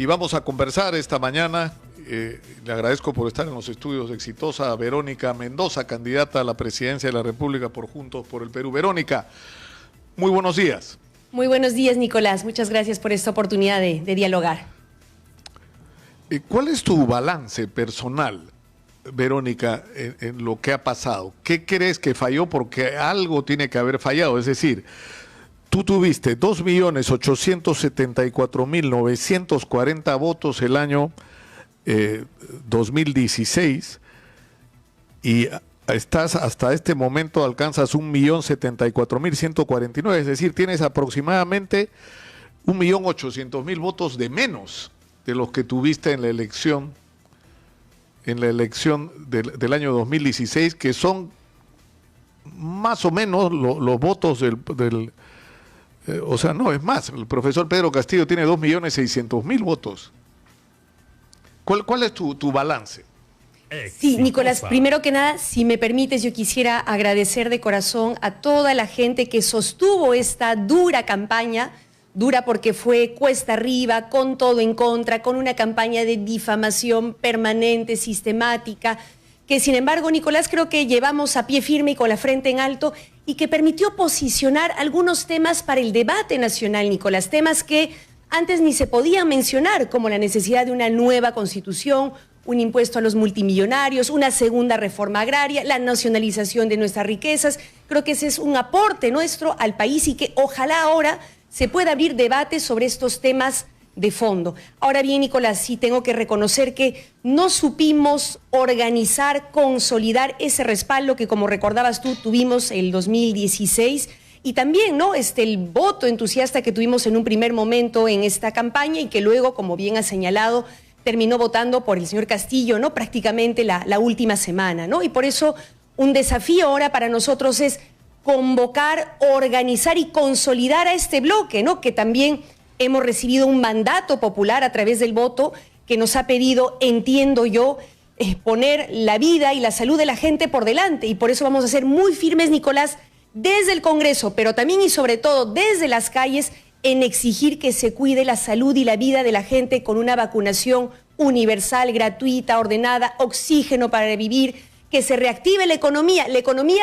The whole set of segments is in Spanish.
Y vamos a conversar esta mañana. Le agradezco por estar en los estudios de Exitosa a Verónica Mendoza, candidata a la presidencia de la República por Juntos por el Perú. Verónica, muy buenos días. Muy buenos días, Nicolás. Muchas gracias por esta oportunidad de dialogar. ¿Cuál es tu balance personal, Verónica, en lo que ha pasado? ¿Qué crees que falló? Porque algo tiene que haber fallado. Es decir, tú tuviste 2.874.940 votos el año 2016 y estás hasta este momento alcanzas 1.074.149, es decir, tienes aproximadamente 1.800.000 votos de menos de los que tuviste en la elección del año 2016, que son más o menos los votos o sea, no, es más, el profesor Pedro Castillo tiene 2.600.000 votos. ¿Cuál es tu balance? Sí, Nicolás, primero que nada, si me permites, yo quisiera agradecer de corazón a toda la gente que sostuvo esta dura campaña, dura porque fue cuesta arriba, con todo en contra, con una campaña de difamación permanente, sistemática, que sin embargo, Nicolás, creo que llevamos a pie firme y con la frente en alto y que permitió posicionar algunos temas para el debate nacional, Nicolás, temas que antes ni se podían mencionar, como la necesidad de una nueva constitución, un impuesto a los multimillonarios, una segunda reforma agraria, la nacionalización de nuestras riquezas. Creo que ese es un aporte nuestro al país y que ojalá ahora se pueda abrir debate sobre estos temas de fondo. Ahora bien, Nicolás, sí tengo que reconocer que no supimos organizar, consolidar ese respaldo que, como recordabas tú, tuvimos el 2016 y también, ¿no? El voto entusiasta que tuvimos en un primer momento en esta campaña y que luego, como bien ha señalado, terminó votando por el señor Castillo, ¿no? Prácticamente la última semana, ¿no? Y por eso un desafío ahora para nosotros es convocar, organizar y consolidar a este bloque, ¿no? Que también hemos recibido un mandato popular a través del voto que nos ha pedido, entiendo yo, poner la vida y la salud de la gente por delante. Y por eso vamos a ser muy firmes, Nicolás, desde el Congreso, pero también y sobre todo desde las calles, en exigir que se cuide la salud y la vida de la gente con una vacunación universal, gratuita, ordenada, oxígeno para vivir, que se reactive la economía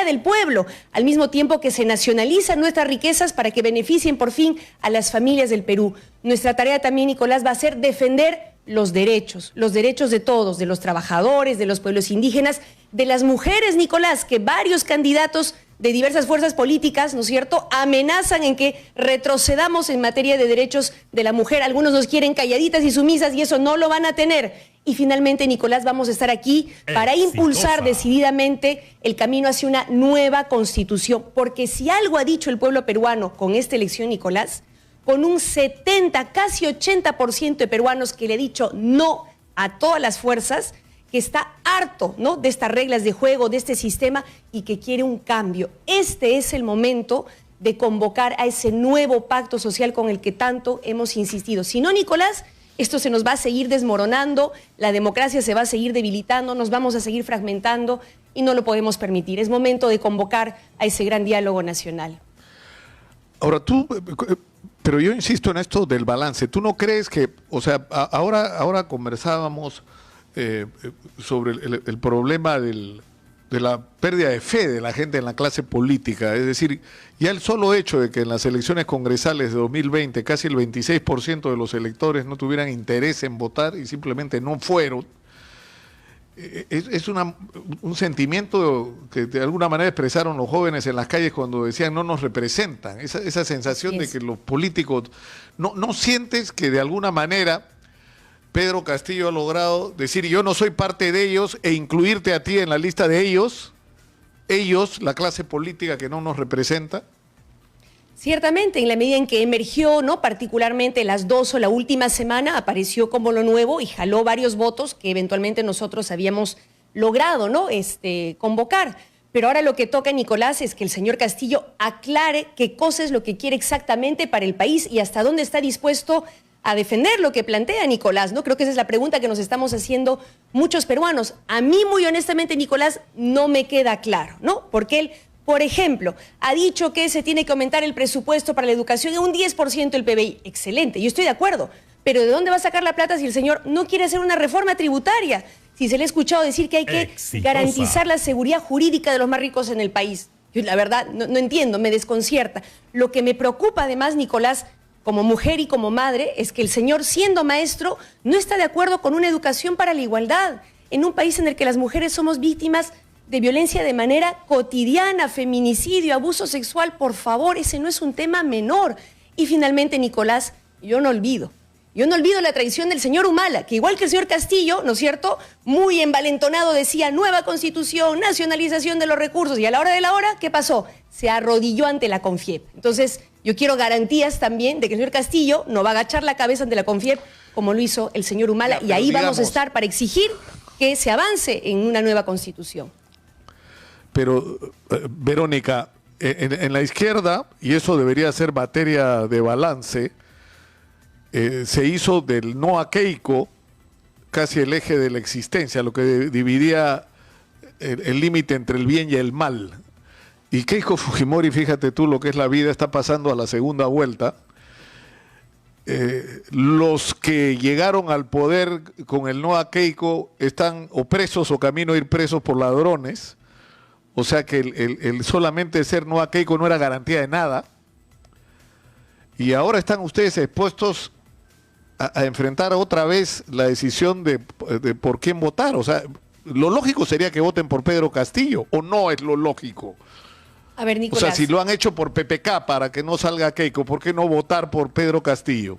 del pueblo, al mismo tiempo que se nacionalizan nuestras riquezas para que beneficien por fin a las familias del Perú. Nuestra tarea también, Nicolás, va a ser defender los derechos de todos, de los trabajadores, de los pueblos indígenas, de las mujeres, Nicolás, que varios candidatos de diversas fuerzas políticas, ¿no es cierto?, amenazan en que retrocedamos en materia de derechos de la mujer. Algunos nos quieren calladitas y sumisas y eso no lo van a tener. Y finalmente, Nicolás, vamos a estar aquí para impulsar decididamente el camino hacia una nueva constitución. Porque si algo ha dicho el pueblo peruano con esta elección, Nicolás, con un 70, casi 80% de peruanos que le ha dicho no a todas las fuerzas, que está harto, ¿no?, de estas reglas de juego, de este sistema y que quiere un cambio. Este es el momento de convocar a ese nuevo pacto social con el que tanto hemos insistido. Si no, Nicolás, esto se nos va a seguir desmoronando, la democracia se va a seguir debilitando, nos vamos a seguir fragmentando y no lo podemos permitir. Es momento de convocar a ese gran diálogo nacional. Ahora pero yo insisto en esto del balance. ¿Tú no crees que, o sea, ahora conversábamos sobre el problema de la pérdida de fe de la gente en la clase política? Es decir, ya el solo hecho de que en las elecciones congresales de 2020 casi el 26% de los electores no tuvieran interés en votar y simplemente no fueron, es un sentimiento que de alguna manera expresaron los jóvenes en las calles cuando decían no nos representan, esa sensación de que los políticos, no sientes que de alguna manera Pedro Castillo ha logrado decir yo no soy parte de ellos e incluirte a ti en la lista de ellos, la clase política que no nos representa? Ciertamente, en la medida en que emergió, ¿no?, particularmente las 2 o la última semana, apareció como lo nuevo y jaló varios votos que eventualmente nosotros habíamos logrado, ¿no?, convocar. Pero ahora lo que toca, Nicolás, es que el señor Castillo aclare qué cosa es lo que quiere exactamente para el país y hasta dónde está dispuesto a defender lo que plantea Nicolás, ¿no? Creo que esa es la pregunta que nos estamos haciendo muchos peruanos. A mí, muy honestamente, Nicolás, no me queda claro, ¿no? Porque él, por ejemplo, ha dicho que se tiene que aumentar el presupuesto para la educación en un 10% del PBI. Excelente, yo estoy de acuerdo. Pero ¿de dónde va a sacar la plata si el señor no quiere hacer una reforma tributaria? Si se le ha escuchado decir que hay que garantizar la seguridad jurídica de los más ricos en el país. Yo la verdad no entiendo, me desconcierta. Lo que me preocupa además, Nicolás, como mujer y como madre, es que el señor, siendo maestro, no está de acuerdo con una educación para la igualdad. En un país en el que las mujeres somos víctimas de violencia de manera cotidiana, feminicidio, abuso sexual, por favor, ese no es un tema menor. Y finalmente, Nicolás, yo no olvido la traición del señor Humala, que igual que el señor Castillo, ¿no es cierto?, muy envalentonado decía nueva constitución, nacionalización de los recursos, y a la hora de la hora, ¿qué pasó? Se arrodilló ante la CONFIEP. Entonces, yo quiero garantías también de que el señor Castillo no va a agachar la cabeza ante la CONFIEP como lo hizo el señor Humala, y ahí vamos a estar para exigir que se avance en una nueva constitución. Pero, Verónica, en la izquierda, y eso debería ser materia de balance, se hizo del no a Keiko casi el eje de la existencia, lo que dividía el límite entre el bien y el mal. Y Keiko Fujimori, fíjate tú lo que es la vida, está pasando a la segunda vuelta. Los que llegaron al poder con el no a Keiko están o presos o camino a ir presos por ladrones. O sea que el solamente ser no a Keiko no era garantía de nada. Y ahora están ustedes expuestos a enfrentar otra vez la decisión de por quién votar. O sea, lo lógico sería que voten por Pedro Castillo, ¿o no es lo lógico? A ver, Nicolás. O sea, si lo han hecho por PPK para que no salga Keiko, ¿por qué no votar por Pedro Castillo,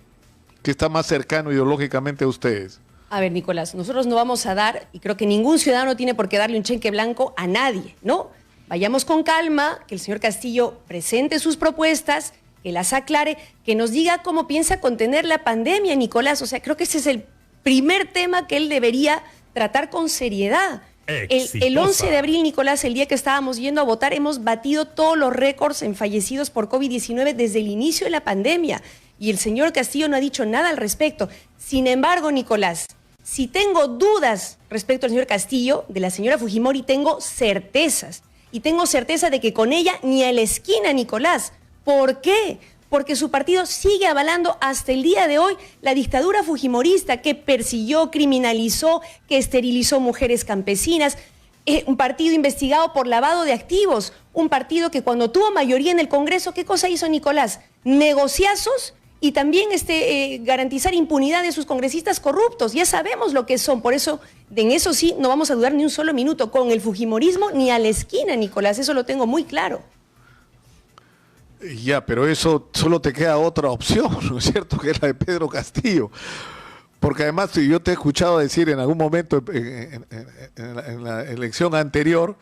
que está más cercano ideológicamente a ustedes? A ver, Nicolás, nosotros no vamos a dar, y creo que ningún ciudadano tiene por qué darle un cheque blanco a nadie, ¿no? Vayamos con calma, que el señor Castillo presente sus propuestas, que las aclare, que nos diga cómo piensa contener la pandemia, Nicolás. O sea, creo que ese es el primer tema que él debería tratar con seriedad. El 11 de abril, Nicolás, el día que estábamos yendo a votar, hemos batido todos los récords en fallecidos por COVID-19 desde el inicio de la pandemia. Y el señor Castillo no ha dicho nada al respecto. Sin embargo, Nicolás, si tengo dudas respecto al señor Castillo, de la señora Fujimori, tengo certezas. Y tengo certeza de que con ella ni a la esquina, Nicolás. ¿Por qué? Porque su partido sigue avalando hasta el día de hoy la dictadura fujimorista que persiguió, criminalizó, que esterilizó mujeres campesinas, un partido investigado por lavado de activos, un partido que cuando tuvo mayoría en el Congreso, ¿qué cosa hizo Nicolás? Negociazos y también garantizar impunidad de sus congresistas corruptos. Ya sabemos lo que son, por eso en eso sí no vamos a dudar ni un solo minuto, con el fujimorismo ni a la esquina, Nicolás, eso lo tengo muy claro. Ya, pero eso solo te queda otra opción, ¿no es cierto?, que es la de Pedro Castillo. Porque además yo te he escuchado decir en algún momento en la elección anterior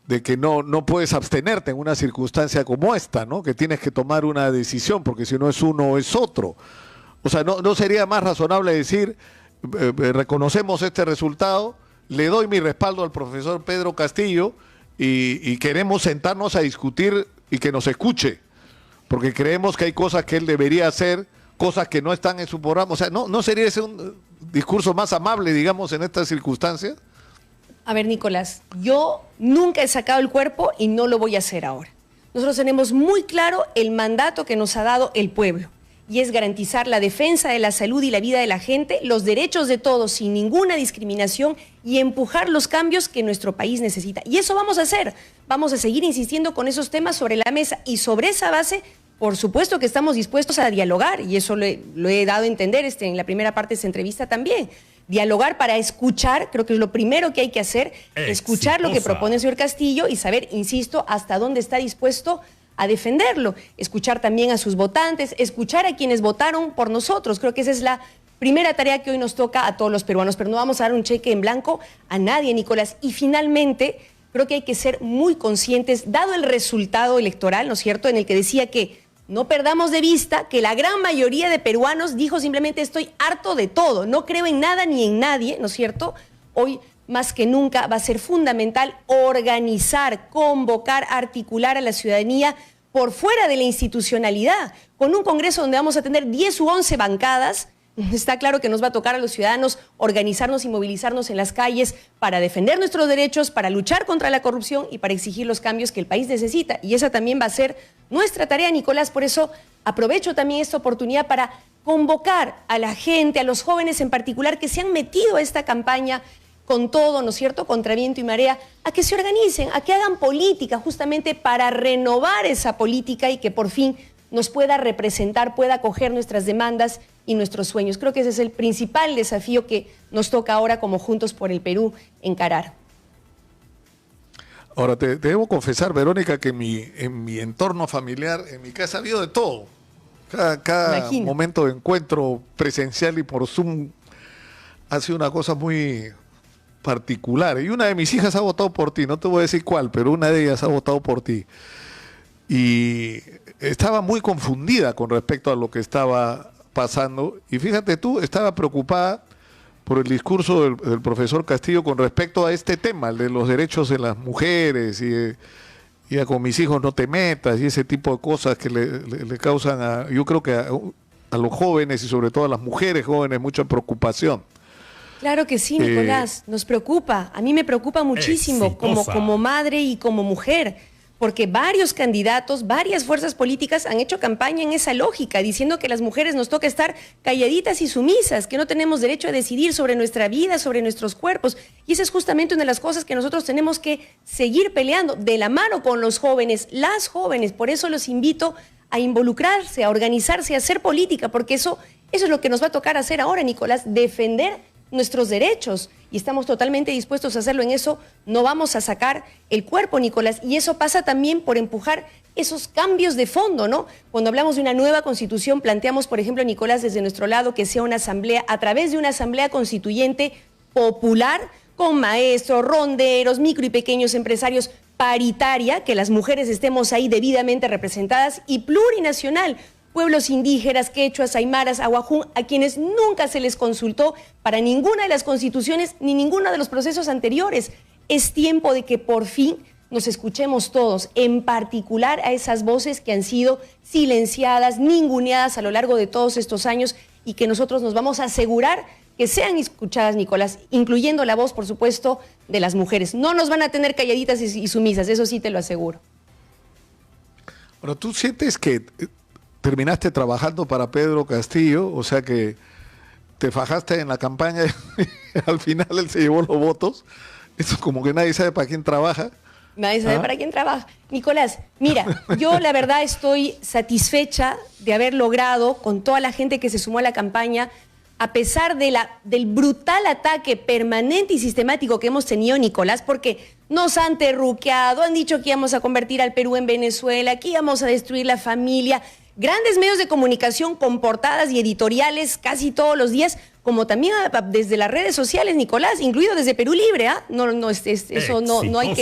de que no puedes abstenerte en una circunstancia como esta, ¿no?, que tienes que tomar una decisión, porque si no es uno o es otro. O sea, ¿no sería más razonable decir, reconocemos este resultado, le doy mi respaldo al profesor Pedro Castillo y queremos sentarnos a discutir y que nos escuche? Porque creemos que hay cosas que él debería hacer, cosas que no están en su programa. O sea, ¿no sería ese un discurso más amable, digamos, en estas circunstancias? A ver, Nicolás, yo nunca he sacado el cuerpo y no lo voy a hacer ahora. Nosotros tenemos muy claro el mandato que nos ha dado el pueblo, y es garantizar la defensa de la salud y la vida de la gente, los derechos de todos sin ninguna discriminación y empujar los cambios que nuestro país necesita. Y eso vamos a hacer. Vamos a seguir insistiendo con esos temas sobre la mesa y sobre esa base, por supuesto que estamos dispuestos a dialogar, y eso lo he dado a entender en la primera parte de esta entrevista también. Dialogar para escuchar, creo que es lo primero que hay que hacer, escuchar lo que propone el señor Castillo y saber, insisto, hasta dónde está dispuesto a defenderlo. Escuchar también a sus votantes, escuchar a quienes votaron por nosotros. Creo que esa es la primera tarea que hoy nos toca a todos los peruanos, pero no vamos a dar un cheque en blanco a nadie, Nicolás. Y finalmente, creo que hay que ser muy conscientes, dado el resultado electoral, ¿no es cierto?, en el que decía que no perdamos de vista que la gran mayoría de peruanos dijo simplemente estoy harto de todo, no creo en nada ni en nadie, ¿no es cierto? Hoy más que nunca va a ser fundamental organizar, convocar, articular a la ciudadanía por fuera de la institucionalidad, con un Congreso donde vamos a tener 10 u 11 bancadas, Está claro que nos va a tocar a los ciudadanos organizarnos y movilizarnos en las calles para defender nuestros derechos, para luchar contra la corrupción y para exigir los cambios que el país necesita. Y esa también va a ser nuestra tarea, Nicolás. Por eso aprovecho también esta oportunidad para convocar a la gente, a los jóvenes en particular, que se han metido a esta campaña con todo, ¿no es cierto?, contra viento y marea, a que se organicen, a que hagan política justamente para renovar esa política y que por fin nos pueda representar, pueda acoger nuestras demandas y nuestros sueños. Creo que ese es el principal desafío que nos toca ahora como Juntos por el Perú encarar. Ahora, te debo confesar, Verónica, que en mi entorno familiar, en mi casa ha habido de todo. Cada momento de encuentro presencial y por Zoom ha sido una cosa muy particular. Y una de mis hijas ha votado por ti, no te voy a decir cuál, pero una de ellas ha votado por ti. Y estaba muy confundida con respecto a lo que estaba pasando. Y fíjate tú, estaba preocupada por el discurso del profesor Castillo con respecto a este tema, el de los derechos de las mujeres y a con mis hijos no te metas y ese tipo de cosas que le causan, yo creo que a los jóvenes y sobre todo a las mujeres jóvenes mucha preocupación. Claro que sí, Nicolás, nos preocupa. A mí me preocupa muchísimo como madre y como mujer, porque varios candidatos, varias fuerzas políticas han hecho campaña en esa lógica, diciendo que las mujeres nos toca estar calladitas y sumisas, que no tenemos derecho a decidir sobre nuestra vida, sobre nuestros cuerpos. Y esa es justamente una de las cosas que nosotros tenemos que seguir peleando de la mano con los jóvenes, las jóvenes. Por eso los invito a involucrarse, a organizarse, a hacer política, porque eso es lo que nos va a tocar hacer ahora, Nicolás, defender nuestros derechos, y estamos totalmente dispuestos a hacerlo. En eso no vamos a sacar el cuerpo, Nicolás, y eso pasa también por empujar esos cambios de fondo, ¿no? Cuando hablamos de una nueva constitución, planteamos, por ejemplo, Nicolás, desde nuestro lado, que sea una asamblea, a través de una asamblea constituyente popular, con maestros, ronderos, micro y pequeños empresarios, paritaria, que las mujeres estemos ahí debidamente representadas, y plurinacional, pueblos indígenas, quechuas, aymaras, aguajún, a quienes nunca se les consultó para ninguna de las constituciones ni ninguno de los procesos anteriores. Es tiempo de que por fin nos escuchemos todos, en particular a esas voces que han sido silenciadas, ninguneadas a lo largo de todos estos años, y que nosotros nos vamos a asegurar que sean escuchadas, Nicolás, incluyendo la voz, por supuesto, de las mujeres. No nos van a tener calladitas y sumisas, eso sí te lo aseguro. Bueno, ¿tú sientes que terminaste trabajando para Pedro Castillo? O sea que te fajaste en la campaña y al final él se llevó los votos. Eso como que nadie sabe para quién trabaja. Nadie sabe para quién trabaja. Nicolás, mira, yo la verdad estoy satisfecha de haber logrado, con toda la gente que se sumó a la campaña, a pesar del brutal ataque permanente y sistemático que hemos tenido, Nicolás, porque nos han terruqueado, han dicho que íbamos a convertir al Perú en Venezuela, que íbamos a destruir la familia. Grandes medios de comunicación con portadas y editoriales casi todos los días, como también desde las redes sociales, Nicolás, incluido desde Perú Libre, ¿ah? Eso no hay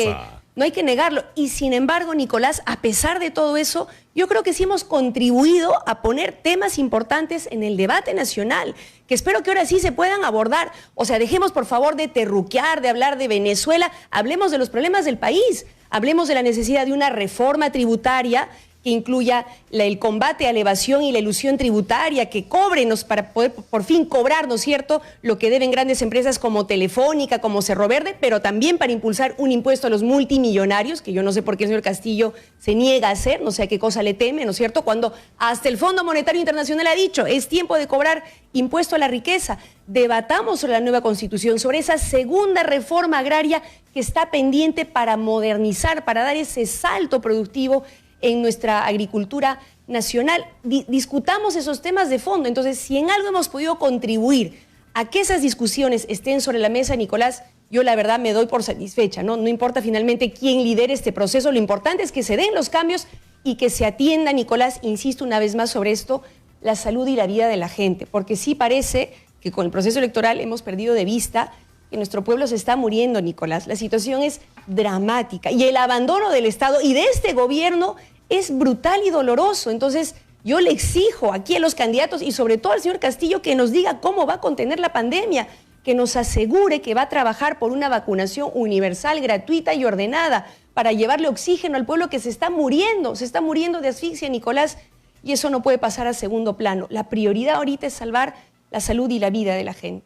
que negarlo. Y sin embargo, Nicolás, a pesar de todo eso, yo creo que sí hemos contribuido a poner temas importantes en el debate nacional, que espero que ahora sí se puedan abordar. O sea, dejemos por favor de terruquear, de hablar de Venezuela, hablemos de los problemas del país, hablemos de la necesidad de una reforma tributaria que incluya el combate a la evasión y la elusión tributaria, que cóbrenos para poder por fin cobrar, ¿no es cierto?, lo que deben grandes empresas como Telefónica, como Cerro Verde, pero también para impulsar un impuesto a los multimillonarios, que yo no sé por qué el señor Castillo se niega a hacer, no sé a qué cosa le teme, ¿no es cierto?, cuando hasta el Fondo Monetario Internacional ha dicho, es tiempo de cobrar impuesto a la riqueza. Debatamos sobre la nueva Constitución, sobre esa segunda reforma agraria que está pendiente para modernizar, para dar ese salto productivo en nuestra agricultura nacional. Discutamos esos temas de fondo. Entonces, si en algo hemos podido contribuir a que esas discusiones estén sobre la mesa, Nicolás, yo la verdad me doy por satisfecha, ¿no? No importa finalmente quién lidere este proceso, lo importante es que se den los cambios y que se atienda, Nicolás, insisto una vez más sobre esto, la salud y la vida de la gente, porque sí parece que con el proceso electoral hemos perdido de vista que nuestro pueblo se está muriendo, Nicolás. La situación es dramática y el abandono del Estado y de este gobierno es brutal y doloroso. Entonces, yo le exijo aquí a los candidatos y sobre todo al señor Castillo que nos diga cómo va a contener la pandemia, que nos asegure que va a trabajar por una vacunación universal, gratuita y ordenada para llevarle oxígeno al pueblo que se está muriendo de asfixia, Nicolás, y eso no puede pasar a segundo plano. La prioridad ahorita es salvar la salud y la vida de la gente.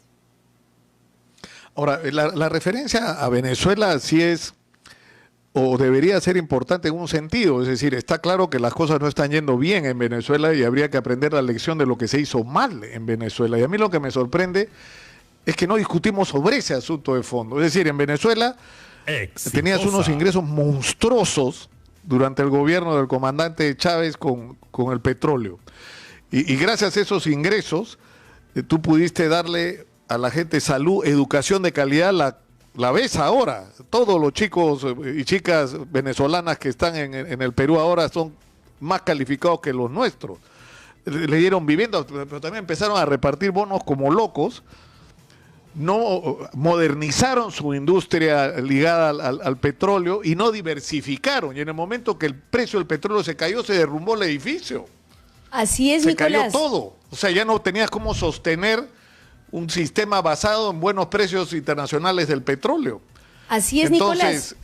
Ahora, la referencia a Venezuela sí es, o debería ser importante en un sentido, es decir, está claro que las cosas no están yendo bien en Venezuela y habría que aprender la lección de lo que se hizo mal en Venezuela. Y a mí lo que me sorprende es que no discutimos sobre ese asunto de fondo. Es decir, en Venezuela tenías unos ingresos monstruosos durante el gobierno del comandante Chávez con el petróleo. Y gracias a esos ingresos, tú pudiste darle a la gente salud, educación de calidad, la ves ahora. Todos los chicos y chicas venezolanas que están en el Perú ahora son más calificados que los nuestros. Le dieron vivienda, pero también empezaron a repartir bonos como locos. No modernizaron su industria ligada al petróleo y no diversificaron. Y en el momento que el precio del petróleo se cayó, se derrumbó el edificio. Así es, Nicolás. Se Nicolás. cayó todo. O sea, ya no tenías cómo sostener un sistema basado en buenos precios internacionales del petróleo. Así es, Nicolás.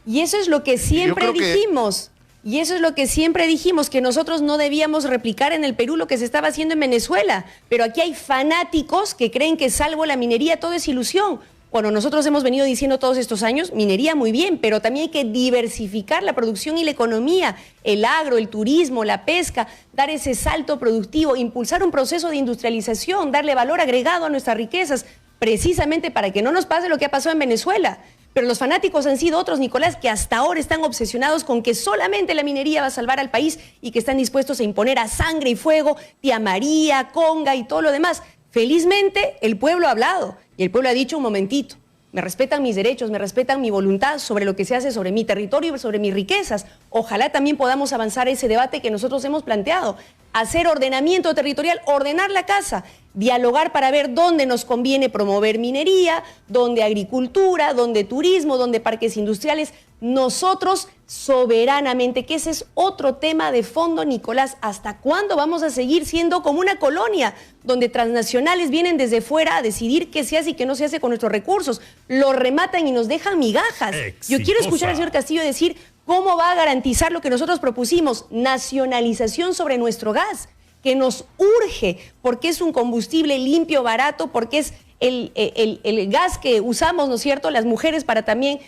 Y eso es lo que siempre dijimos. Y eso es lo que siempre dijimos, que nosotros no debíamos replicar en el Perú lo que se estaba haciendo en Venezuela. Pero aquí hay fanáticos que creen que salvo la minería todo es ilusión. Bueno, nosotros hemos venido diciendo todos estos años, minería muy bien, pero también hay que diversificar la producción y la economía, el agro, el turismo, la pesca, dar ese salto productivo, impulsar un proceso de industrialización, darle valor agregado a nuestras riquezas, precisamente para que no nos pase lo que ha pasado en Venezuela. Pero los fanáticos han sido otros, Nicolás, que hasta ahora están obsesionados con que solamente la minería va a salvar al país y que están dispuestos a imponer a sangre y fuego, Tía María, Conga y todo lo demás. Felizmente, el pueblo ha hablado y el pueblo ha dicho un momentito. Me respetan mis derechos, me respetan mi voluntad sobre lo que se hace sobre mi territorio y sobre mis riquezas. Ojalá también podamos avanzar ese debate que nosotros hemos planteado. Hacer ordenamiento territorial, ordenar la casa, dialogar para ver dónde nos conviene promover minería, dónde agricultura, dónde turismo, dónde parques industriales. Nosotros soberanamente, que ese es otro tema de fondo, Nicolás. ¿Hasta cuándo vamos a seguir siendo como una colonia donde transnacionales vienen desde fuera a decidir qué se hace y qué no se hace con nuestros recursos? Lo rematan y nos dejan migajas. Yo quiero escuchar al señor Castillo decir cómo va a garantizar lo que nosotros propusimos, nacionalización sobre nuestro gas, que nos urge, porque es un combustible limpio, barato, porque es el gas que usamos, ¿no es cierto?, las mujeres para también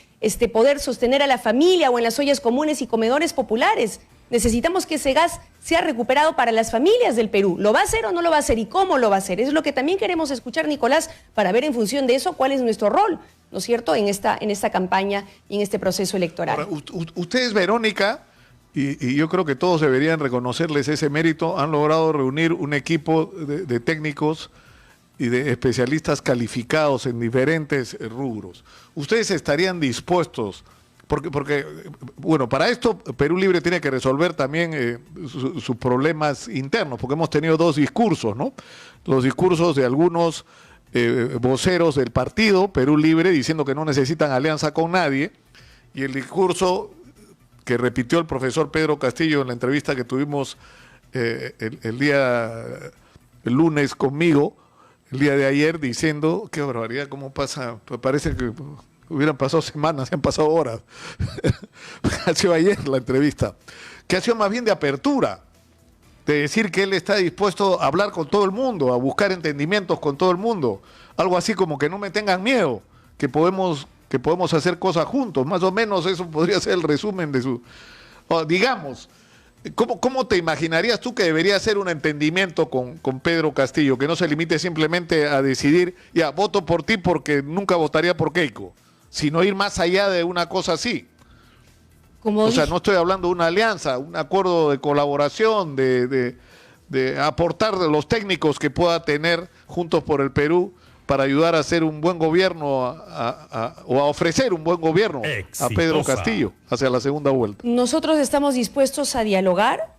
poder sostener a la familia o en las ollas comunes y comedores populares. Necesitamos que ese gas sea recuperado para las familias del Perú. ¿Lo va a hacer o no lo va a hacer? ¿Y cómo lo va a hacer? Es lo que también queremos escuchar, Nicolás, para ver en función de eso cuál es nuestro rol, ¿no es cierto?, en esta campaña y en este proceso electoral. Ahora, ustedes, Verónica, y yo creo que todos deberían reconocerles ese mérito, han logrado reunir un equipo de técnicos y de especialistas calificados en diferentes rubros. ¿Ustedes estarían dispuestos? Porque bueno, para esto Perú Libre tiene que resolver también sus problemas internos, porque hemos tenido dos discursos, ¿no? Los discursos de algunos voceros del partido Perú Libre diciendo que no necesitan alianza con nadie, y el discurso que repitió el profesor Pedro Castillo en la entrevista que tuvimos el lunes conmigo, el día de ayer, diciendo, qué barbaridad, cómo pasa, parece que hubieran pasado semanas, se han pasado horas. Ha sido ayer la entrevista, que ha sido más bien de apertura, de decir que él está dispuesto a hablar con todo el mundo, a buscar entendimientos con todo el mundo, algo así como que no me tengan miedo, que podemos hacer cosas juntos, más o menos eso podría ser el resumen de su... digamos, ¿cómo te imaginarías tú que debería ser un entendimiento con Pedro Castillo, que no se limite simplemente a decidir, ya, voto por ti porque nunca votaría por Keiko, sino ir más allá de una cosa así? O sea, no estoy hablando de una alianza, un acuerdo de colaboración, de aportar los técnicos que pueda tener Juntos por el Perú para ayudar a hacer un buen gobierno o a ofrecer un buen gobierno a Pedro Castillo hacia la segunda vuelta. Nosotros estamos dispuestos a dialogar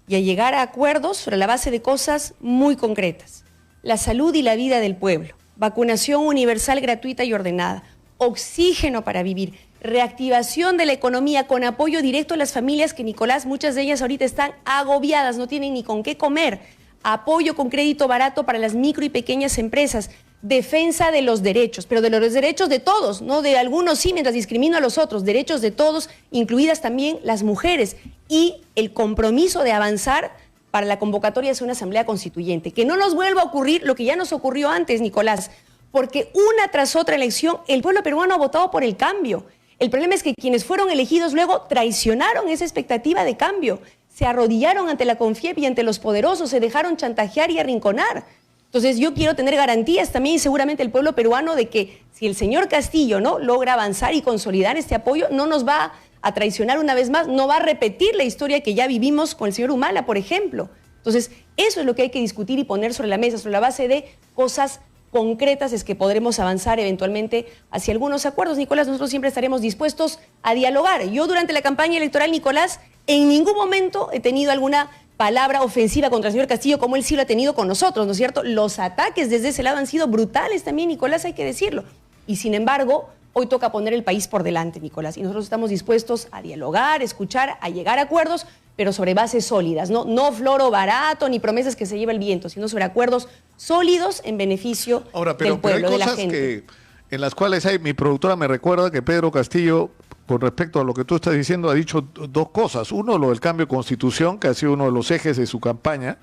y a llegar a acuerdos sobre la base de cosas muy concretas. La salud y la vida del pueblo, vacunación universal, gratuita y ordenada, oxígeno para vivir, reactivación de la economía con apoyo directo a las familias que, Nicolás, muchas de ellas ahorita están agobiadas, no tienen ni con qué comer, apoyo con crédito barato para las micro y pequeñas empresas, defensa de los derechos, pero de los derechos de todos, no de algunos sí, mientras discrimino a los otros, derechos de todos, incluidas también las mujeres, y el compromiso de avanzar para la convocatoria de una asamblea constituyente. Que no nos vuelva a ocurrir lo que ya nos ocurrió antes, Nicolás, porque una tras otra elección el pueblo peruano ha votado por el cambio. El problema es que quienes fueron elegidos luego traicionaron esa expectativa de cambio, se arrodillaron ante la CONFIEP y ante los poderosos, se dejaron chantajear y arrinconar. Entonces yo quiero tener garantías también y seguramente el pueblo peruano de que si el señor Castillo, ¿no?, logra avanzar y consolidar este apoyo, no nos va a traicionar una vez más, no va a repetir la historia que ya vivimos con el señor Humala, por ejemplo. Entonces eso es lo que hay que discutir y poner sobre la mesa, sobre la base de cosas concretas es que podremos avanzar eventualmente hacia algunos acuerdos. Nicolás, nosotros siempre estaremos dispuestos a dialogar. Yo durante la campaña electoral, Nicolás, en ningún momento he tenido alguna palabra ofensiva contra el señor Castillo como él sí lo ha tenido con nosotros, ¿no es cierto? Los ataques desde ese lado han sido brutales también, Nicolás, hay que decirlo. Y sin embargo, hoy toca poner el país por delante, Nicolás, y nosotros estamos dispuestos a dialogar, escuchar, a llegar a acuerdos, pero sobre bases sólidas, no floro barato ni promesas que se lleva el viento, sino sobre acuerdos sólidos en beneficio del pueblo, de la gente. En las cuales mi productora me recuerda que Pedro Castillo, con respecto a lo que tú estás diciendo, ha dicho dos cosas. Uno, lo del cambio de constitución, que ha sido uno de los ejes de su campaña,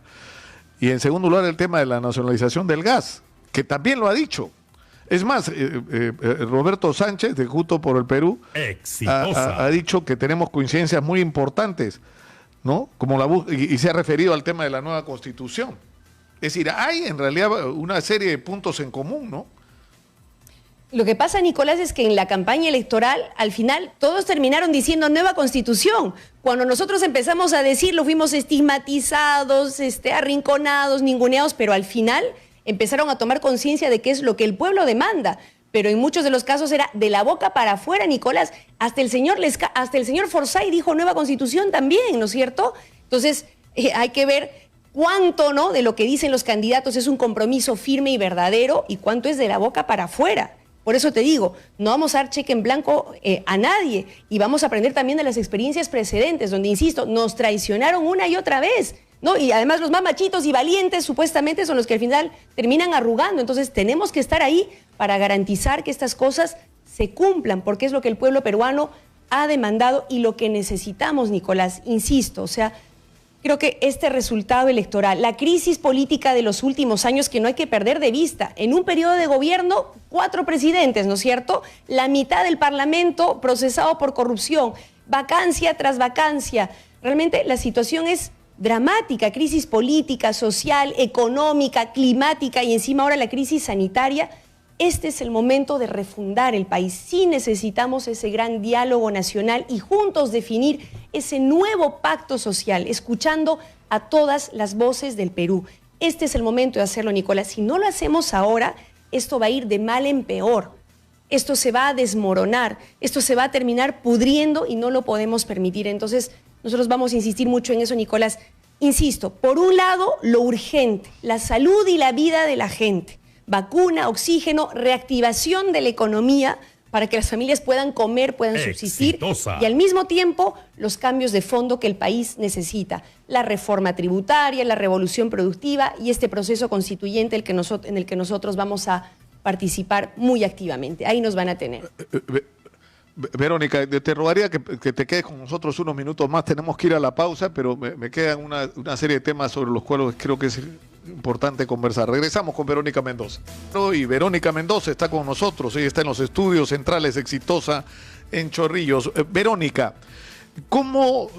y en segundo lugar, el tema de la nacionalización del gas, que también lo ha dicho. Es más, Roberto Sánchez, de Juntos por el Perú, ha dicho que tenemos coincidencias muy importantes, ¿no? Y se ha referido al tema de la nueva constitución. Es decir, hay en realidad una serie de puntos en común, ¿no? Lo que pasa, Nicolás, es que en la campaña electoral, al final, todos terminaron diciendo nueva constitución. Cuando nosotros empezamos a decirlo, fuimos estigmatizados, arrinconados, ninguneados, pero al final empezaron a tomar conciencia de qué es lo que el pueblo demanda. Pero en muchos de los casos era de la boca para afuera, Nicolás. Hasta el señor Forsyth dijo nueva constitución también, ¿no es cierto? Entonces, hay que ver cuánto, ¿no?, de lo que dicen los candidatos es un compromiso firme y verdadero y cuánto es de la boca para afuera. Por eso te digo, no vamos a dar cheque en blanco a nadie y vamos a aprender también de las experiencias precedentes, donde, insisto, nos traicionaron una y otra vez, ¿no? Y además los más machitos y valientes supuestamente son los que al final terminan arrugando. Entonces tenemos que estar ahí para garantizar que estas cosas se cumplan, porque es lo que el pueblo peruano ha demandado y lo que necesitamos, Nicolás, insisto, o sea, creo que este resultado electoral, la crisis política de los últimos años que no hay que perder de vista, en un periodo de gobierno, 4 presidentes, ¿no es cierto? La mitad del Parlamento procesado por corrupción, vacancia tras vacancia. Realmente la situación es dramática, crisis política, social, económica, climática y encima ahora la crisis sanitaria. Este es el momento de refundar el país. Sí necesitamos ese gran diálogo nacional y juntos definir ese nuevo pacto social, escuchando a todas las voces del Perú. Este es el momento de hacerlo, Nicolás. Si no lo hacemos ahora, esto va a ir de mal en peor. Esto se va a desmoronar, esto se va a terminar pudriendo y no lo podemos permitir. Entonces, nosotros vamos a insistir mucho en eso, Nicolás. Insisto, por un lado, lo urgente, la salud y la vida de la gente. Vacuna, oxígeno, reactivación de la economía para que las familias puedan comer, puedan subsistir. Y al mismo tiempo los cambios de fondo que el país necesita. La reforma tributaria, la revolución productiva y este proceso constituyente en el que nosotros vamos a participar muy activamente. Ahí nos van a tener. Verónica, te rogaría que te quedes con nosotros unos minutos más. Tenemos que ir a la pausa, pero me quedan una serie de temas sobre los cuales creo que es importante conversar. Regresamos con Verónica Mendoza. Y Verónica Mendoza está con nosotros. Ella está en los estudios centrales Exitosa en Chorrillos. Verónica, ¿cómo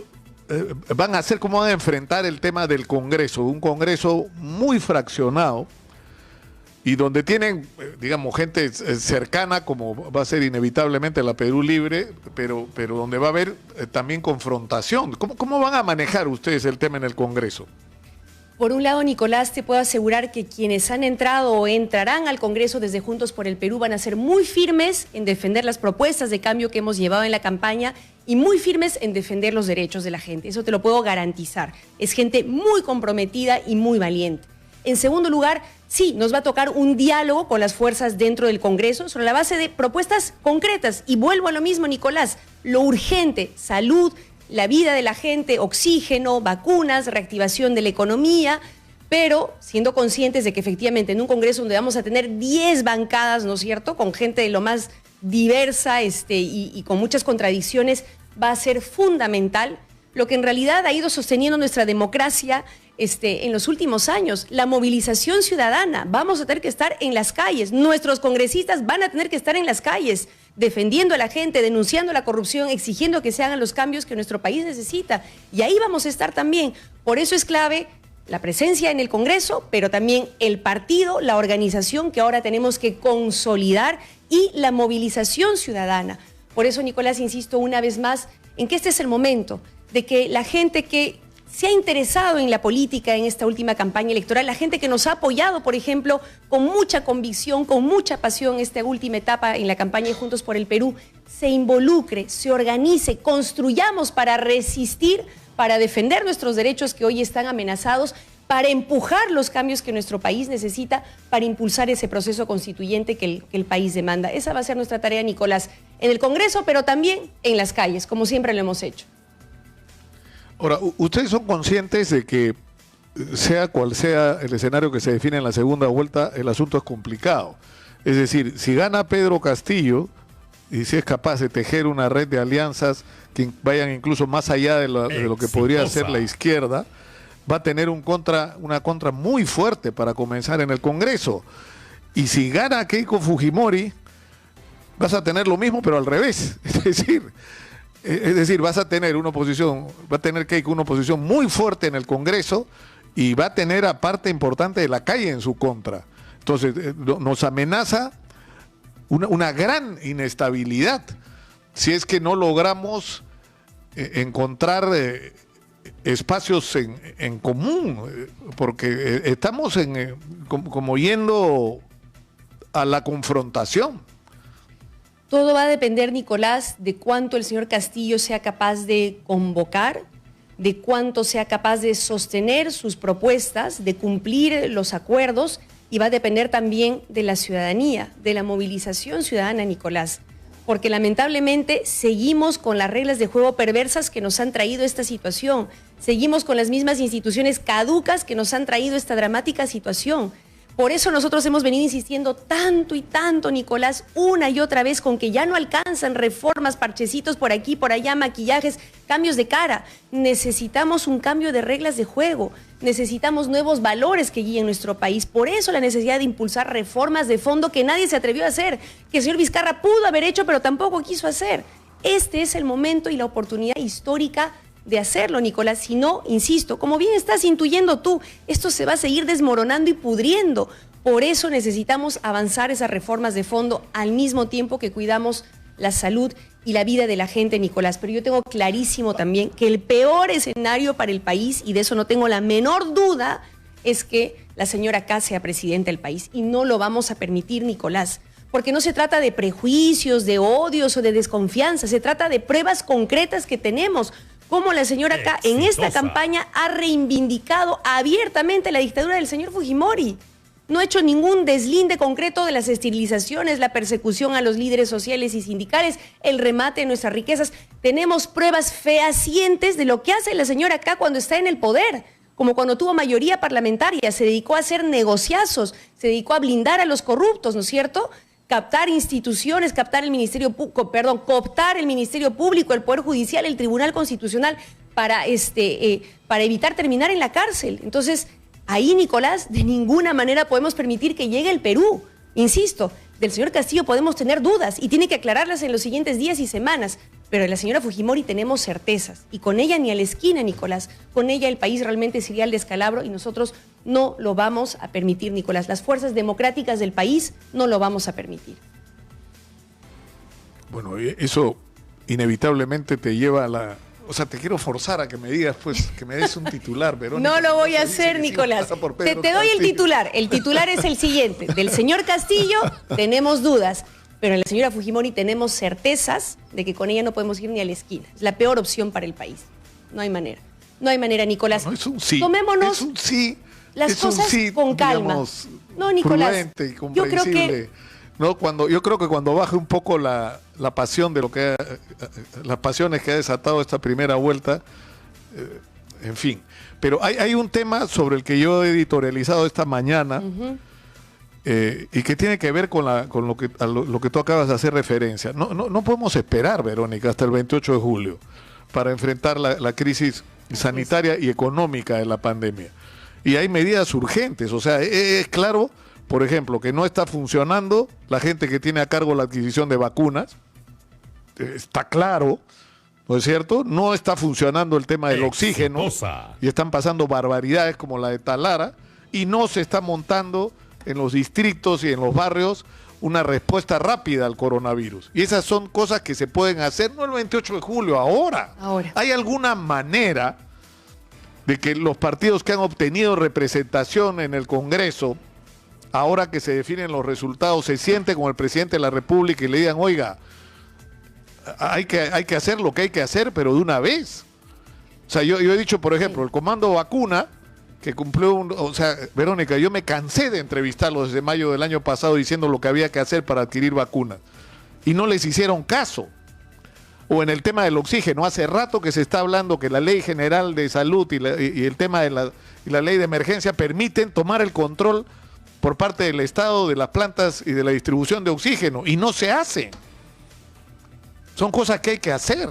van a hacer, cómo van a enfrentar el tema del Congreso? Un Congreso muy fraccionado y donde tienen, digamos, gente cercana, como va a ser inevitablemente la Perú Libre, pero donde va a haber también confrontación. ¿Cómo van a manejar ustedes el tema en el Congreso? Por un lado, Nicolás, te puedo asegurar que quienes han entrado o entrarán al Congreso desde Juntos por el Perú van a ser muy firmes en defender las propuestas de cambio que hemos llevado en la campaña y muy firmes en defender los derechos de la gente. Eso te lo puedo garantizar. Es gente muy comprometida y muy valiente. En segundo lugar, sí, nos va a tocar un diálogo con las fuerzas dentro del Congreso sobre la base de propuestas concretas. Y vuelvo a lo mismo, Nicolás, lo urgente, salud, la vida de la gente, oxígeno, vacunas, reactivación de la economía, pero siendo conscientes de que efectivamente en un Congreso donde vamos a tener 10 bancadas, ¿no es cierto?, con gente de lo más diversa y con muchas contradicciones, va a ser fundamental lo que en realidad ha ido sosteniendo nuestra democracia en los últimos años. La movilización ciudadana, vamos a tener que estar en las calles, nuestros congresistas van a tener que estar en las calles, defendiendo a la gente, denunciando la corrupción, exigiendo que se hagan los cambios que nuestro país necesita. Y ahí vamos a estar también. Por eso es clave la presencia en el Congreso, pero también el partido, la organización que ahora tenemos que consolidar y la movilización ciudadana. Por eso, Nicolás, insisto una vez más en que este es el momento de que la gente que se ha interesado en la política en esta última campaña electoral, la gente que nos ha apoyado, por ejemplo, con mucha convicción, con mucha pasión esta última etapa en la campaña de Juntos por el Perú, se involucre, se organice, construyamos para resistir, para defender nuestros derechos que hoy están amenazados, para empujar los cambios que nuestro país necesita, para impulsar ese proceso constituyente que el país demanda. Esa va a ser nuestra tarea, Nicolás, en el Congreso, pero también en las calles, como siempre lo hemos hecho. Ahora, ¿ustedes son conscientes de que sea cual sea el escenario que se define en la segunda vuelta, el asunto es complicado? Es decir, si gana Pedro Castillo y si es capaz de tejer una red de alianzas que vayan incluso más allá de lo que podría ser la izquierda, va a tener una contra muy fuerte para comenzar en el Congreso. Y si gana Keiko Fujimori, vas a tener lo mismo, pero al revés. Es decir, vas a tener va a tener Keiko una oposición muy fuerte en el Congreso y va a tener a parte importante de la calle en su contra. Entonces, nos amenaza una gran inestabilidad si es que no logramos encontrar espacios en común, porque estamos como yendo a la confrontación. Todo va a depender, Nicolás, de cuánto el señor Castillo sea capaz de convocar, de cuánto sea capaz de sostener sus propuestas, de cumplir los acuerdos, y va a depender también de la ciudadanía, de la movilización ciudadana, Nicolás. Porque lamentablemente seguimos con las reglas de juego perversas que nos han traído esta situación. Seguimos con las mismas instituciones caducas que nos han traído esta dramática situación. Por eso nosotros hemos venido insistiendo tanto y tanto, Nicolás, una y otra vez, con que ya no alcanzan reformas, parchecitos por aquí, por allá, maquillajes, cambios de cara. Necesitamos un cambio de reglas de juego, necesitamos nuevos valores que guíen nuestro país. Por eso la necesidad de impulsar reformas de fondo que nadie se atrevió a hacer, que el señor Vizcarra pudo haber hecho, pero tampoco quiso hacer. Este es el momento y la oportunidad histórica de hacerlo, Nicolás. Si no, insisto, como bien estás intuyendo tú, esto se va a seguir desmoronando y pudriendo. Por eso necesitamos avanzar esas reformas de fondo al mismo tiempo que cuidamos la salud y la vida de la gente, Nicolás. Pero yo tengo clarísimo también que el peor escenario para el país, y de eso no tengo la menor duda, es que la señora K sea presidenta del país. Y no lo vamos a permitir, Nicolás. Porque no se trata de prejuicios, de odios o de desconfianza. Se trata de pruebas concretas que tenemos. Como la señora K en esta campaña ha reivindicado abiertamente la dictadura del señor Fujimori. No ha hecho ningún deslinde concreto de las esterilizaciones, la persecución a los líderes sociales y sindicales, el remate de nuestras riquezas. Tenemos pruebas fehacientes de lo que hace la señora K cuando está en el poder, como cuando tuvo mayoría parlamentaria, se dedicó a hacer negociazos, se dedicó a blindar a los corruptos, ¿no es cierto?, captar instituciones, cooptar el Ministerio Público, el Poder Judicial, el Tribunal Constitucional, para evitar terminar en la cárcel. Entonces, ahí, Nicolás, de ninguna manera podemos permitir que llegue el Perú. Insisto, del señor Castillo podemos tener dudas y tiene que aclararlas en los siguientes días y semanas, pero de la señora Fujimori tenemos certezas, y con ella ni a la esquina, Nicolás. Con ella el país realmente sería al descalabro y nosotros no lo vamos a permitir, Nicolás. Las fuerzas democráticas del país no lo vamos a permitir. Bueno, eso inevitablemente te lleva a la... O sea, te quiero forzar a que me digas, pues, que me des un titular, Verónica. No lo voy a hacer, Nicolás. Te doy el titular. El titular es el siguiente. Del señor Castillo tenemos dudas, pero en la señora Fujimori tenemos certezas de que con ella no podemos ir ni a la esquina. Es la peor opción para el país. No hay manera. No hay manera, Nicolás. No, es un sí. Tomémonos es un sí. las es cosas un sí, con calma. Digamos, no, Nicolás. Prudente y comprensible. Yo creo que cuando baje un poco la pasión de las pasiones que ha desatado esta primera vuelta, en fin. Pero hay un tema sobre el que yo he editorializado esta mañana, y que tiene que ver con lo que tú acabas de hacer referencia. No podemos esperar, Verónica, hasta el 28 de julio para enfrentar la crisis sanitaria y económica de la pandemia. Y hay medidas urgentes, o sea, es claro, por ejemplo, que no está funcionando la gente que tiene a cargo la adquisición de vacunas, está claro, ¿no es cierto? No está funcionando el tema del oxígeno y están pasando barbaridades como la de Talara y no se está montando en los distritos y en los barrios una respuesta rápida al coronavirus. Y esas son cosas que se pueden hacer no el 28 de julio, ahora. ¿Hay alguna manera de que los partidos que han obtenido representación en el Congreso, ahora que se definen los resultados, se sienten con el presidente de la República y le digan, oiga, hay que hacer lo que hay que hacer, pero de una vez? O sea, yo he dicho, por ejemplo, el comando vacuna, que cumplió, o sea, Verónica, yo me cansé de entrevistarlo desde mayo del año pasado diciendo lo que había que hacer para adquirir vacunas. Y no les hicieron caso. O en el tema del oxígeno, hace rato que se está hablando que la Ley General de Salud y el tema de la Ley de Emergencia permiten tomar el control por parte del Estado de las plantas y de la distribución de oxígeno, y no se hace. Son cosas que hay que hacer.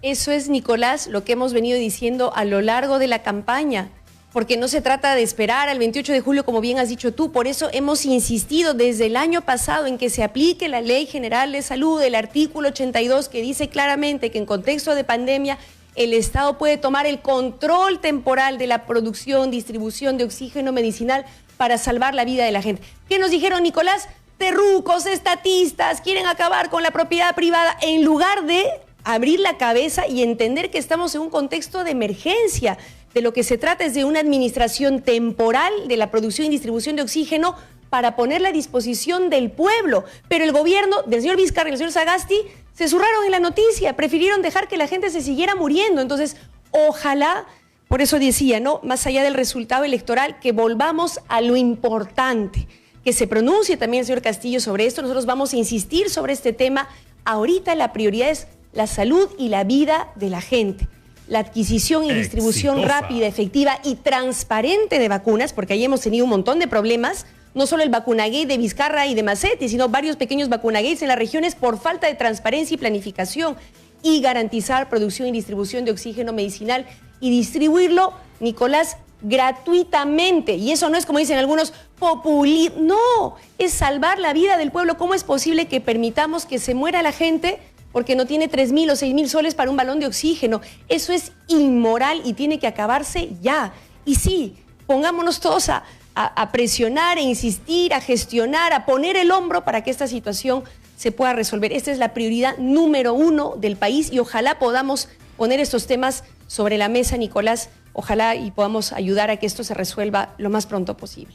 Eso es, Nicolás, lo que hemos venido diciendo a lo largo de la campaña, porque no se trata de esperar al 28 de julio, como bien has dicho tú. Por eso hemos insistido desde el año pasado en que se aplique la Ley General de Salud, el artículo 82, que dice claramente que en contexto de pandemia el Estado puede tomar el control temporal de la producción, distribución de oxígeno medicinal para salvar la vida de la gente. ¿Qué nos dijeron, Nicolás? Terrucos, estatistas, quieren acabar con la propiedad privada, en lugar de abrir la cabeza y entender que estamos en un contexto de emergencia. De lo que se trata es de una administración temporal de la producción y distribución de oxígeno para ponerla a disposición del pueblo. Pero el gobierno del señor Vizcarra y el señor Sagasti se zurraron en la noticia, prefirieron dejar que la gente se siguiera muriendo. Entonces, ojalá, por eso decía, ¿no?, más allá del resultado electoral, que volvamos a lo importante, que se pronuncie también el señor Castillo sobre esto. Nosotros vamos a insistir sobre este tema. Ahorita la prioridad es la salud y la vida de la gente. La adquisición y distribución rápida, efectiva y transparente de vacunas, porque ahí hemos tenido un montón de problemas, no solo el vacunagate de Vizcarra y de Macetti, sino varios pequeños vacunagates en las regiones por falta de transparencia y planificación, y garantizar producción y distribución de oxígeno medicinal y distribuirlo, Nicolás, gratuitamente. Y eso no es, como dicen algunos, populismo, no, es salvar la vida del pueblo. ¿Cómo es posible que permitamos que se muera la gente porque no tiene 3.000 o 6.000 soles para un balón de oxígeno? Eso es inmoral y tiene que acabarse ya. Y sí, pongámonos todos a presionar, a insistir, a gestionar, a poner el hombro para que esta situación se pueda resolver. Esta es la prioridad número 1 del país y ojalá podamos poner estos temas sobre la mesa, Nicolás. Ojalá y podamos ayudar a que esto se resuelva lo más pronto posible.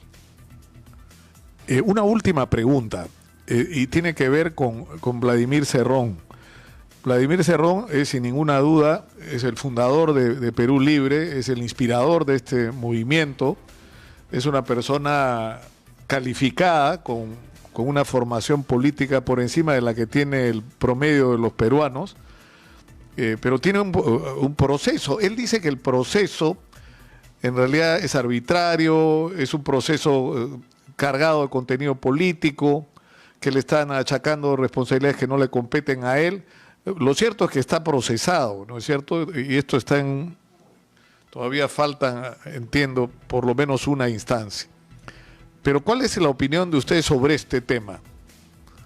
Una última pregunta, y tiene que ver con Vladimir Cerrón. Vladimir Cerrón es, sin ninguna duda, es el fundador de Perú Libre, es el inspirador de este movimiento, es una persona calificada con una formación política por encima de la que tiene el promedio de los peruanos, pero tiene un proceso. Él dice que el proceso en realidad es arbitrario, es un proceso cargado de contenido político, que le están achacando responsabilidades que no le competen a él. Lo cierto es que está procesado, ¿no es cierto? Y esto está en... Todavía faltan, entiendo, por lo menos una instancia. Pero ¿cuál es la opinión de ustedes sobre este tema?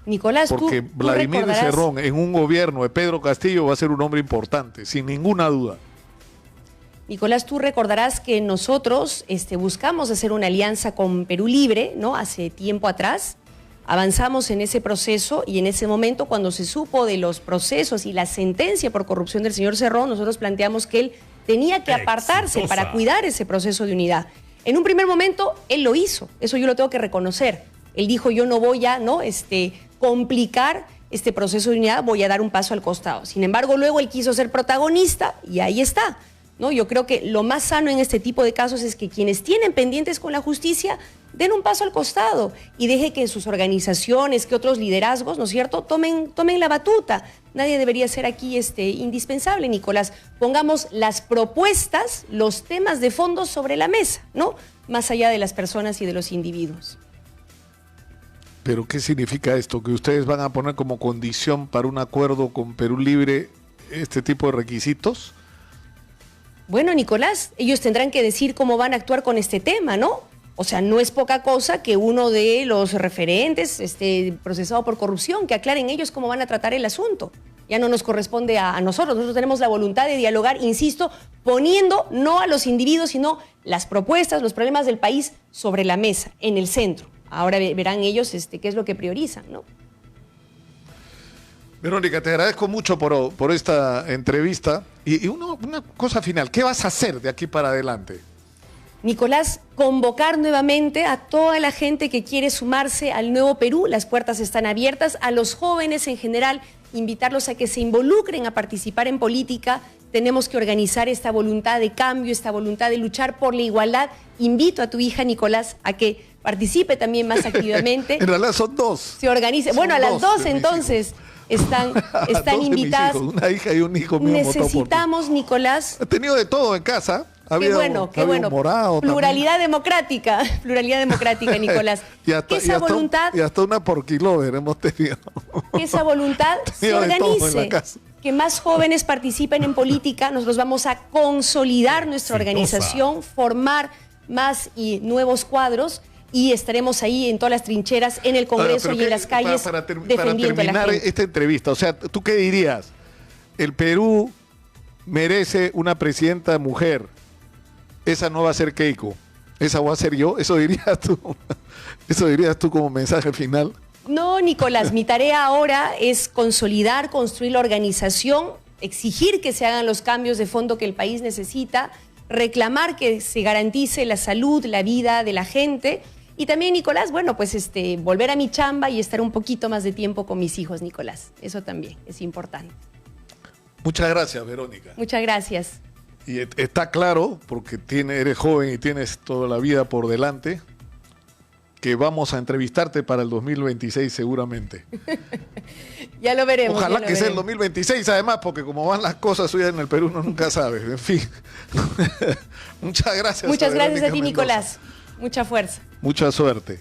Nicolás, porque tú Vladimir recordarás... Cerrón en un gobierno de Pedro Castillo va a ser un hombre importante, sin ninguna duda. Nicolás, tú recordarás que nosotros buscamos hacer una alianza con Perú Libre, ¿no?, hace tiempo atrás. Avanzamos en ese proceso y en ese momento, cuando se supo de los procesos y la sentencia por corrupción del señor Cerrón, nosotros planteamos que él tenía que apartarse para cuidar ese proceso de unidad. En un primer momento, él lo hizo, eso yo lo tengo que reconocer. Él dijo, yo no voy a complicar este proceso de unidad, voy a dar un paso al costado. Sin embargo, luego él quiso ser protagonista y ahí está, ¿no? Yo creo que lo más sano en este tipo de casos es que quienes tienen pendientes con la justicia den un paso al costado y deje que sus organizaciones, que otros liderazgos, ¿no es cierto?, tomen la batuta. Nadie debería ser aquí indispensable, Nicolás. Pongamos las propuestas, los temas de fondo sobre la mesa, ¿no?, más allá de las personas y de los individuos. ¿Pero qué significa esto? ¿Que ustedes van a poner como condición para un acuerdo con Perú Libre este tipo de requisitos? Bueno, Nicolás, ellos tendrán que decir cómo van a actuar con este tema, ¿no? O sea, no es poca cosa que uno de los referentes esté procesado por corrupción, que aclaren ellos cómo van a tratar el asunto. Ya no nos corresponde a nosotros. Nosotros tenemos la voluntad de dialogar, insisto, poniendo no a los individuos, sino las propuestas, los problemas del país sobre la mesa, en el centro. Ahora verán ellos qué es lo que priorizan, ¿no? Verónica, te agradezco mucho por esta entrevista. Y una cosa final, ¿qué vas a hacer de aquí para adelante? Nicolás, convocar nuevamente a toda la gente que quiere sumarse al Nuevo Perú. Las puertas están abiertas. A los jóvenes en general, invitarlos a que se involucren a participar en política. Tenemos que organizar esta voluntad de cambio, esta voluntad de luchar por la igualdad. Invito a tu hija, Nicolás, a que participe también más activamente. En realidad son dos. Se organice. Bueno, a las dos entonces están invitadas. Una hija y un hijo mío. Necesitamos, Nicolás. He tenido de todo en casa. Qué bueno. Morado pluralidad democrática, Nicolás. Y hasta una porquilover hemos tenido. Que esa voluntad se organice, que más jóvenes participen en política. Nosotros vamos a consolidar nuestra organización, formar más y nuevos cuadros. Y estaremos ahí en todas las trincheras, en el Congreso y en las calles, defendiendo para terminar a la gente. Esta entrevista, o sea, ¿tú qué dirías? El Perú merece una presidenta mujer. Esa no va a ser Keiko, esa voy a ser yo. ¿Eso dirías tú? ¿Eso dirías tú como mensaje final? No, Nicolás, mi tarea ahora es consolidar, construir la organización, exigir que se hagan los cambios de fondo que el país necesita, reclamar que se garantice la salud, la vida de la gente. Y también, Nicolás, bueno, pues volver a mi chamba y estar un poquito más de tiempo con mis hijos, Nicolás. Eso también es importante. Muchas gracias, Verónica. Muchas gracias. Y está claro, porque eres joven y tienes toda la vida por delante, que vamos a entrevistarte para el 2026 seguramente. Ya lo veremos. Ojalá que sea el 2026 además, porque como van las cosas hoy en el Perú, uno nunca sabe. En fin. Muchas gracias. Muchas gracias a ti, Nicolás. Mucha fuerza. Mucha suerte.